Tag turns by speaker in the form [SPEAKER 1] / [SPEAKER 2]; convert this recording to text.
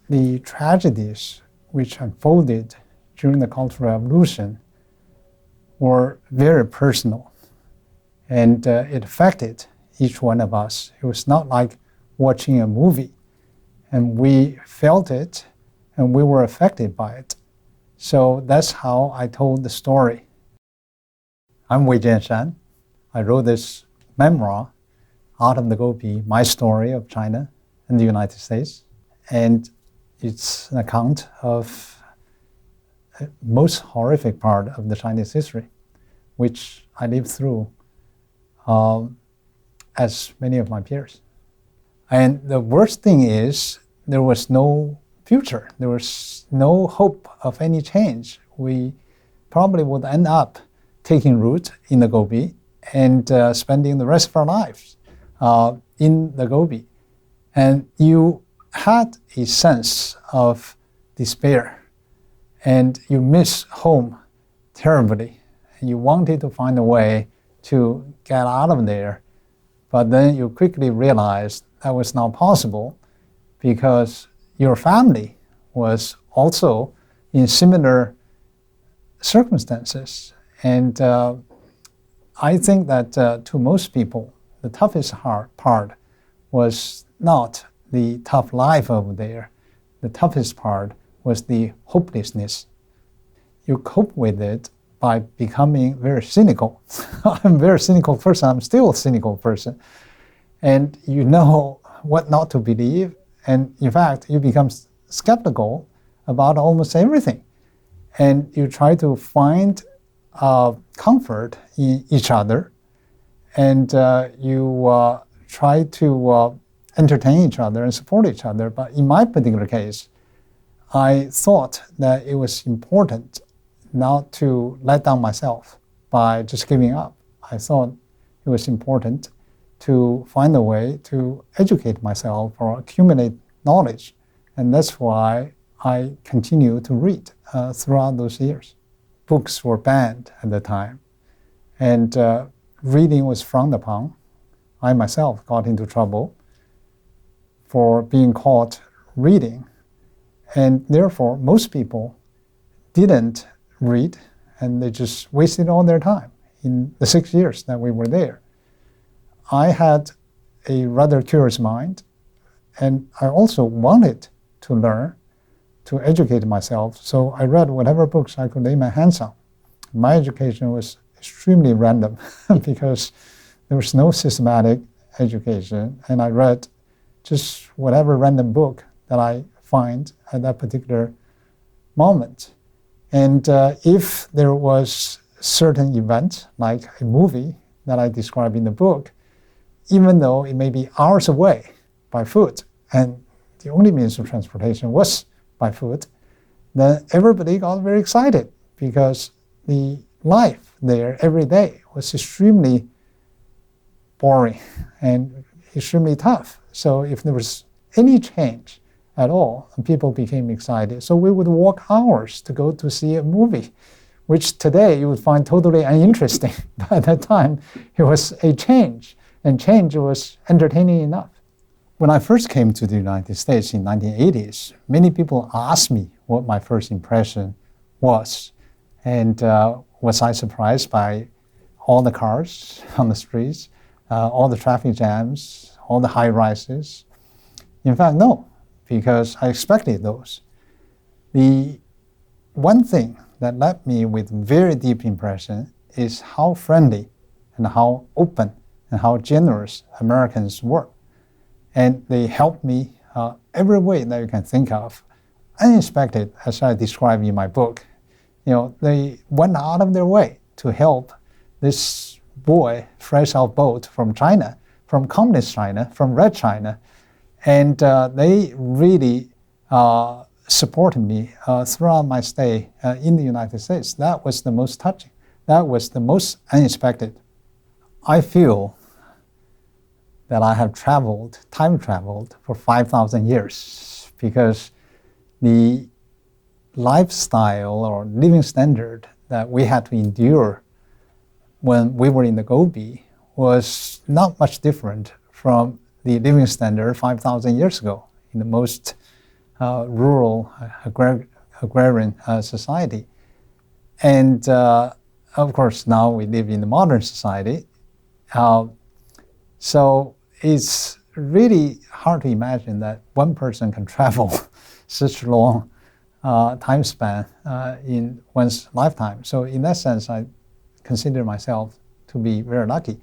[SPEAKER 1] the tragedies which unfolded during the Cultural Revolution were very personal, and it affected each one of us. It was not like watching a movie, and we felt it, and we were affected by it. So that's how I told the story. I'm Weijian Shan. I wrote this memoir, Out of the Gobi, My Story of China and the United States. And it's an account of the most horrific part of the Chinese history, which I lived through as many of my peers. And the worst thing is there was no future. There was no hope of any change. We probably would end up taking root in the Gobi and spending the rest of our lives in the Gobi. And you had a sense of despair, and you miss home terribly. And you wanted to find a way to get out of there, but then you quickly realized that was not possible because your family was also in similar circumstances. And I think that to most people, the toughest part was not the tough life over there. The toughest part was the hopelessness. You cope with it by becoming very cynical. I'm a very cynical person. I'm still a cynical person. And you know what not to believe. And in fact, you become skeptical about almost everything. And you try to find comfort in each other. And you try to entertain each other and support each other. But in my particular case, I thought that it was important not to let down myself by just giving up. I thought it was important to find a way to educate myself or accumulate knowledge. And that's why I continue to read throughout those years. Books were banned at the time, and reading was frowned upon. I myself got into trouble for being caught reading. And therefore, most people didn't read, and they just wasted all their time in the 6 years that we were there. I had a rather curious mind, and I also wanted to learn, to educate myself, so I read whatever books I could lay my hands on. My education was extremely random because there was no systematic education, and I read just whatever random book that I find at that particular moment. And if there was a certain event, like a movie that I describe in the book, even though it may be hours away by foot, and the only means of transportation was by foot, then everybody got very excited because the life there every day was extremely boring and extremely tough. So if there was any change at all, people became excited. So we would walk hours to go to see a movie, which today you would find totally uninteresting. But at that time, it was a change, and change was entertaining enough. When I first came to the United States in the 1980s, many people asked me what my first impression was. And was I surprised by all the cars on the streets, all the traffic jams, all the high rises? In fact, no, because I expected those. The one thing that left me with very deep impression is how friendly and how open and how generous Americans were. And they helped me every way that you can think of, unexpected, as I describe in my book. You know, they went out of their way to help this boy fresh off boat from China, from communist China, from Red China. And they really supported me throughout my stay in the United States. That was the most touching. That was the most unexpected. I feel that I have time traveled for 5,000 years because the lifestyle or living standard that we had to endure when we were in the Gobi was not much different from the living standard 5,000 years ago in the most rural agrarian society. And of course, now we live in the modern society. So it's really hard to imagine that one person can travel such a long time span in one's lifetime. So in that sense, I consider myself to be very lucky.